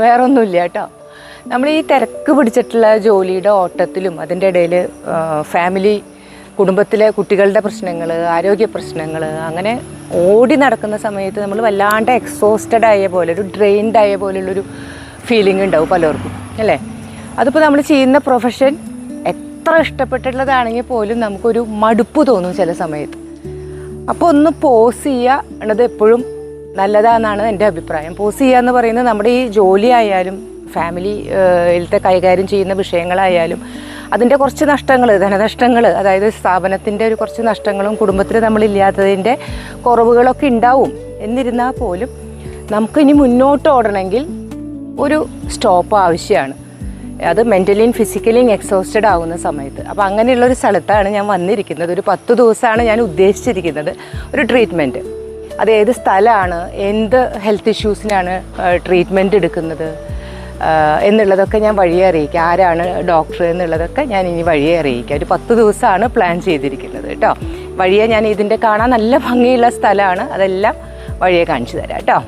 വേറെ ഒന്നുമില്ല കേട്ടോ. നമ്മൾ ഈ തിരക്ക് പിടിച്ചിട്ടുള്ള ജോലിയുടെ ഓട്ടത്തിലും അതിൻ്റെ ഇടയിൽ ഫാമിലി, കുടുംബത്തിലെ കുട്ടികളുടെ പ്രശ്നങ്ങൾ, ആരോഗ്യ പ്രശ്നങ്ങൾ, അങ്ങനെ ഓടി നടക്കുന്ന സമയത്ത് നമ്മൾ വല്ലാണ്ട് എക്സോസ്റ്റഡ് ആയ പോലെ, ഒരു ഡ്രെയിൻഡ് ആയ പോലുള്ളൊരു ഫീലിംഗ് ഉണ്ടാവും പലർക്കും അല്ലേ. അതിപ്പോൾ നമ്മൾ ചെയ്യുന്ന പ്രൊഫഷൻ എത്ര ഇഷ്ടപ്പെട്ടിട്ടുള്ളതാണെങ്കിൽ പോലും നമുക്കൊരു മടുപ്പ് തോന്നും ചില സമയത്ത്. അപ്പോൾ ഒന്ന് പോസ് ചെയ്യുക എന്നത് എപ്പോഴും നല്ലതാണെന്നാണ് എൻ്റെ അഭിപ്രായം. പോസ് ചെയ്യുക എന്ന് പറയുന്നത് നമ്മുടെ ഈ ജോലി ആയാലും ഫാമിലിയിലത്തെ കൈകാര്യം ചെയ്യുന്ന വിഷയങ്ങളായാലും അതിൻ്റെ കുറച്ച് നഷ്ടങ്ങൾ, ധനനഷ്ടങ്ങൾ, അതായത് സ്ഥാപനത്തിൻ്റെ ഒരു കുറച്ച് നഷ്ടങ്ങളും കുടുംബത്തിൽ നമ്മളില്ലാത്തതിൻ്റെ കുറവുകളൊക്കെ ഉണ്ടാവും. എന്നിരുന്നാൽ പോലും നമുക്കിനി മുന്നോട്ട് ഓടണമെങ്കിൽ ഒരു സ്റ്റോപ്പ് ആവശ്യമാണ്. അത് മെൻ്റലിയും ഫിസിക്കലിയും എക്സോസ്റ്റഡ് ആവുന്ന സമയത്ത്. അപ്പോൾ അങ്ങനെയുള്ളൊരു സ്ഥലത്താണ് ഞാൻ വന്നിരിക്കുന്നത്. ഒരു 10 ദിവസമാണ് ഞാൻ ഉദ്ദേശിച്ചിരിക്കുന്നത് ഒരു ട്രീറ്റ്മെൻറ്റ്. അത് ഏത് സ്ഥലമാണ്, എന്ത് ഹെൽത്ത് ഇഷ്യൂസിനാണ് ട്രീറ്റ്മെൻറ്റ് എടുക്കുന്നത് എന്നുള്ളതൊക്കെ ഞാൻ വഴിയെ അറിയിക്കാം. ആരാണ് ഡോക്ടർ എന്നുള്ളതൊക്കെ ഞാൻ ഇനി വഴിയെ അറിയിക്കാം. ഒരു 10 ദിവസമാണ് പ്ലാൻ ചെയ്തിരിക്കുന്നത് കേട്ടോ. വഴിയെ ഞാൻ ഇതിൻ്റെ കാണാൻ നല്ല ഭംഗിയുള്ള സ്ഥലമാണ്, അതെല്ലാം വഴിയെ കാണിച്ചു തരാം കേട്ടോ.